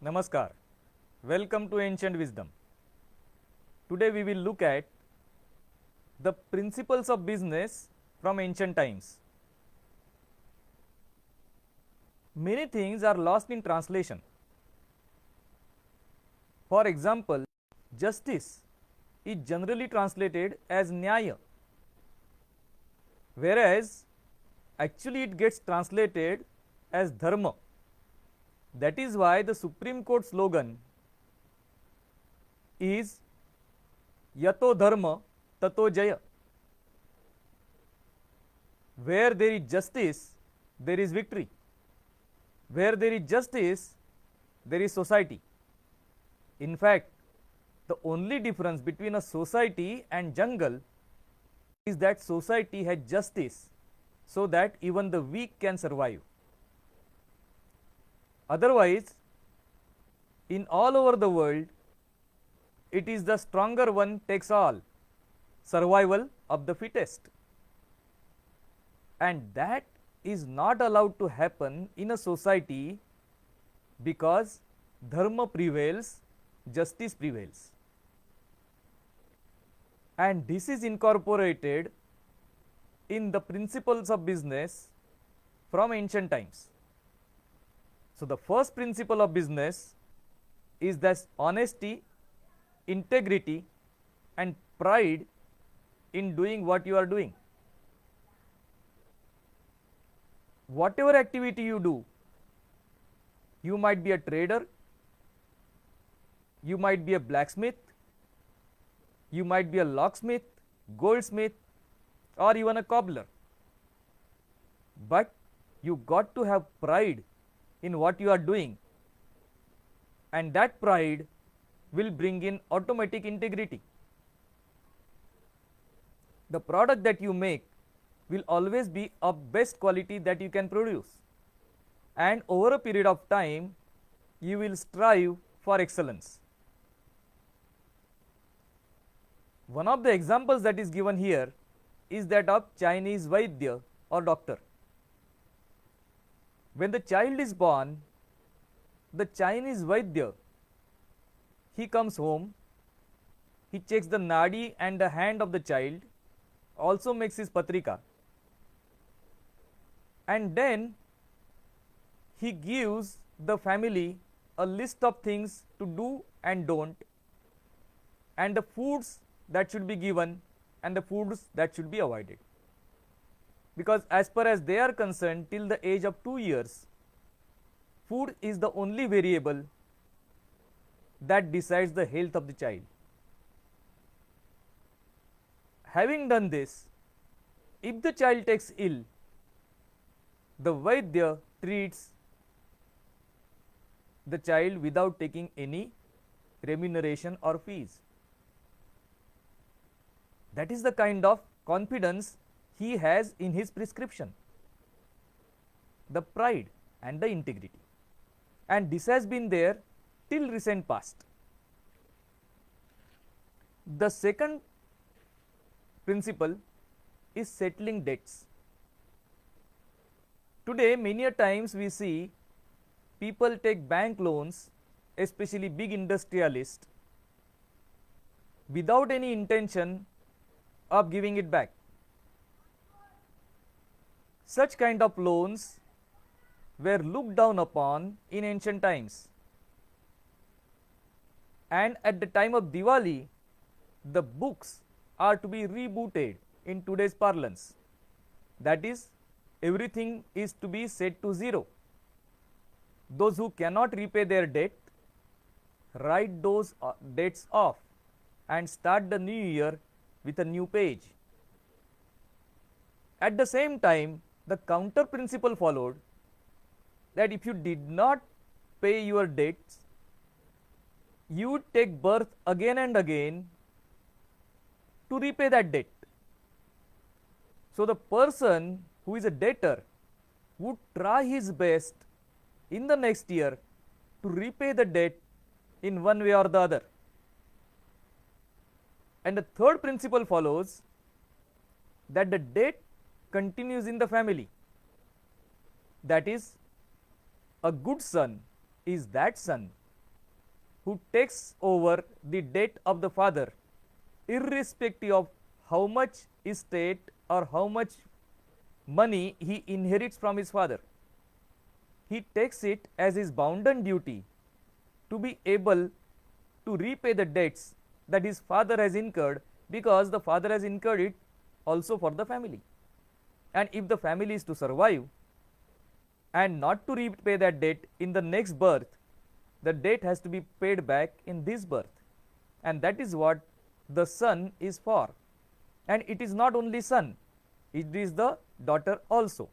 Namaskar. Welcome to Ancient Wisdom. Today we will look at the principles of business from ancient times. Many things are lost in translation. For example, justice is generally translated as nyaya, whereas actually it gets translated as dharma. That is why the Supreme Court slogan is Yato Dharma Tato Jaya. Where there is justice, there is victory. Where there is justice, there is society. In fact, the only difference between a society and jungle is that society has justice so that even the weak can survive. Otherwise, in all over the world, it is the stronger one takes all, survival of the fittest. And that is not allowed to happen in a society because dharma prevails, justice prevails. And this is incorporated in the principles of business from ancient times. So, the first principle of business is that honesty, integrity and pride in doing what you are doing. Whatever activity you do, you might be a trader, you might be a blacksmith, you might be a locksmith, goldsmith or even a cobbler. But you got to have pride in what you are doing, and that pride will bring in automatic integrity. The product that you make will always be of best quality that you can produce, and over a period of time you will strive for excellence. One of the examples that is given here is that of Chinese Vaidya or doctor. When the child is born, the Chinese Vaidya, he comes home, he checks the nadi and the hand of the child, also makes his patrika, and then he gives the family a list of things to do and don't, and the foods that should be given and the foods that should be avoided. Because as far as they are concerned, till the age of 2 years, food is the only variable that decides the health of the child. Having done this, if the child takes ill, the Vaidya treats the child without taking any remuneration or fees. That is the kind of confidence he has in his prescription, the pride and the integrity, and this has been there till recent past. The second principle is settling debts. Today many a times we see people take bank loans, especially big industrialists, without any intention of giving it back. Such kind of loans were looked down upon in ancient times, and at the time of Diwali, the books are to be rebooted in today's parlance. That is, everything is to be set to zero. Those who cannot repay their debt, write those debts off and start the new year with a new page. At the same time, the counter principle followed, that if you did not pay your debts, you would take birth again and again to repay that debt. So the person who is a debtor would try his best in the next year to repay the debt in one way or the other. And the third principle follows, that the debt continues in the family. That is, a good son is that son who takes over the debt of the father, irrespective of how much estate or how much money he inherits from his father. He takes it as his bounden duty to be able to repay the debts that his father has incurred, because the father has incurred it also for the family. And if the family is to survive and not to repay that debt in the next birth, the debt has to be paid back in this birth. And that is what the son is for. And it is not only son, it is the daughter also.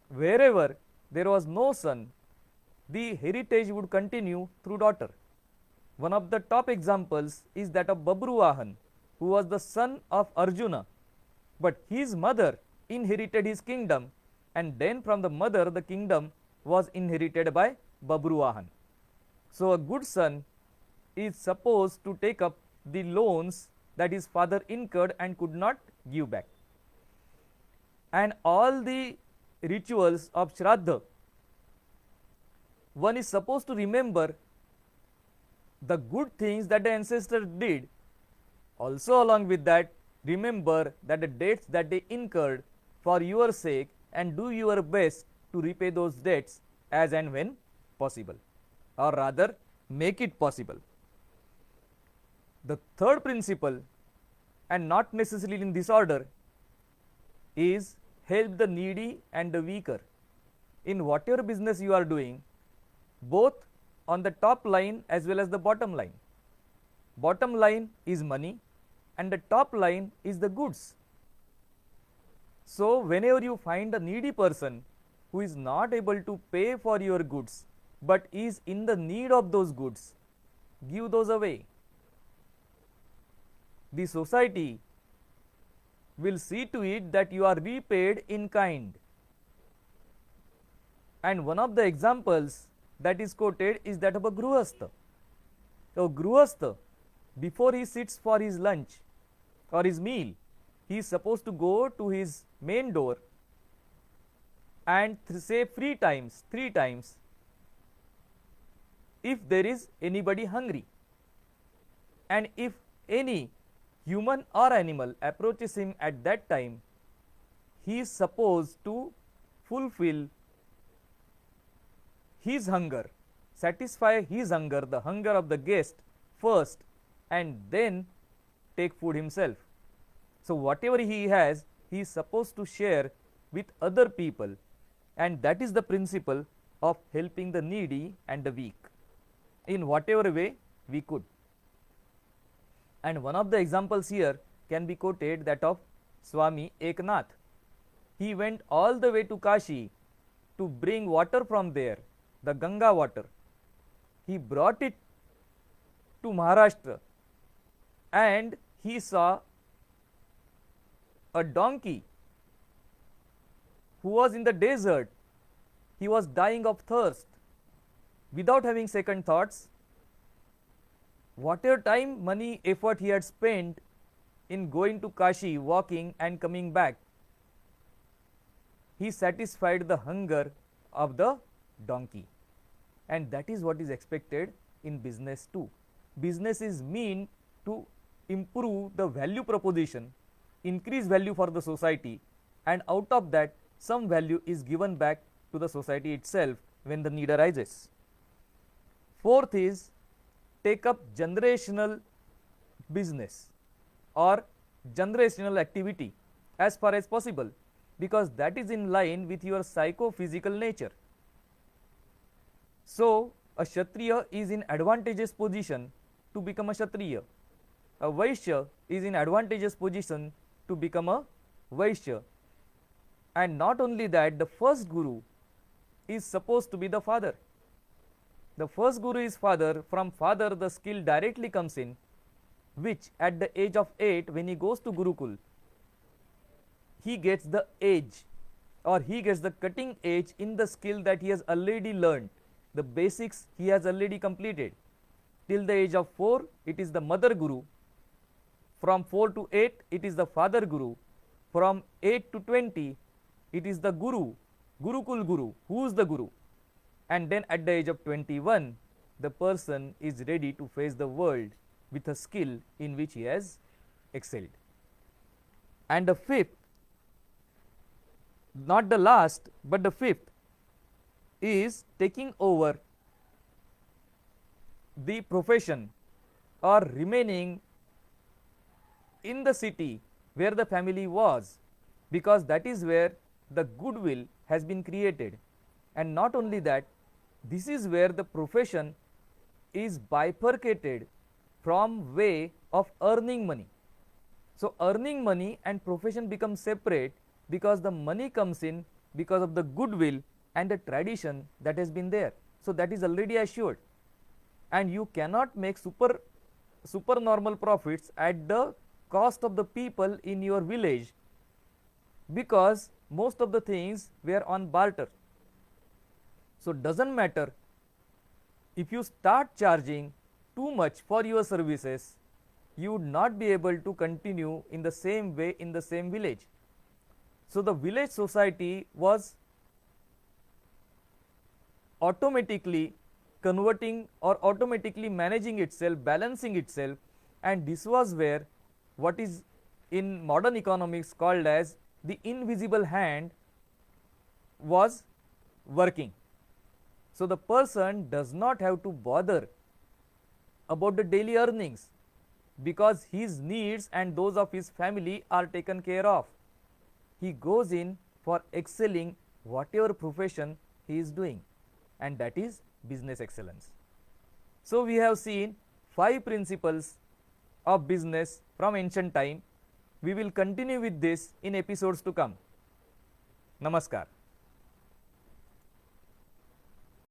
Wherever there was no son, the heritage would continue through daughter. One of the top examples is that of Babruvahan, who was the son of Arjuna, but his mother inherited his kingdom, and then from the mother the kingdom was inherited by Babruvahan. So a good son is supposed to take up the loans that his father incurred and could not give back. And all the rituals of Shraddha, one is supposed to remember the good things that the ancestors did. Also along with that, remember that the debts that they incurred for your sake, and do your best to repay those debts as and when possible, or rather make it possible. The third principle, and not necessarily in this order, is help the needy and the weaker. In whatever business you are doing, both on the top line as well as the bottom line. Bottom line is money and the top line is the goods. So whenever you find a needy person who is not able to pay for your goods but is in the need of those goods, give those away. The society will see to it that you are repaid in kind. And one of the examples that is quoted is that of a Gruhastha. So Gruhastha, before he sits for his lunch or his meal, he is supposed to go to his main door and say three times, if there is anybody hungry. And if any human or animal approaches him at that time, he is supposed to fulfill his hunger, satisfy his hunger, the hunger of the guest first, and then take food himself. So whatever he has, he is supposed to share with other people, and that is the principle of helping the needy and the weak in whatever way we could. And one of the examples here can be quoted, that of Swami Eknath. He went all the way to Kashi to bring water from there, the Ganga water. He brought it to Maharashtra and he saw a donkey who was in the desert. He was dying of thirst. Without having second thoughts, whatever time, money, effort he had spent in going to Kashi, walking and coming back, he satisfied the hunger of the donkey. And that is what is expected in business too. Business is meant to improve the value proposition, increase value for the society, and out of that some value is given back to the society itself when the need arises. Fourth is take up generational business or generational activity as far as possible, because that is in line with your psychophysical nature. So a Kshatriya is in advantageous position to become a Kshatriya. A Vaishya is in advantageous position to become a Vaishya. And not only that, the first Guru is supposed to be the father. The first Guru is father. From father the skill directly comes in, which at the age of 8, when he goes to Gurukul, he gets the age, or he gets the cutting edge in the skill that he has already learned. The basics he has already completed. Till the age of 4, it is the mother Guru. From 4 to 8, it is the father Guru. From 8 to 20, it is the Guru, Gurukul Guru, who is the Guru. And then at the age of 21, the person is ready to face the world with a skill in which he has excelled. And the fifth, not the last, but the fifth, is taking over the profession or remaining in the city where the family was, because that is where the goodwill has been created. And not only that, this is where the profession is bifurcated from way of earning money. So, earning money and profession become separate because the money comes in because of the goodwill and the tradition that has been there. So, that is already assured, and you cannot make super normal profits at the cost of the people in your village, because most of the things were on barter. So, does not matter if you start charging too much for your services, you would not be able to continue in the same way in the same village. So, the village society was automatically converting or automatically managing itself, balancing itself, and this was where what is in modern economics called as the invisible hand was working. So, the person does not have to bother about the daily earnings, because his needs and those of his family are taken care of. He goes in for excelling whatever profession he is doing, and that is business excellence. So, we have seen 5 principles of business from ancient time. We will continue with this in episodes to come. Namaskar.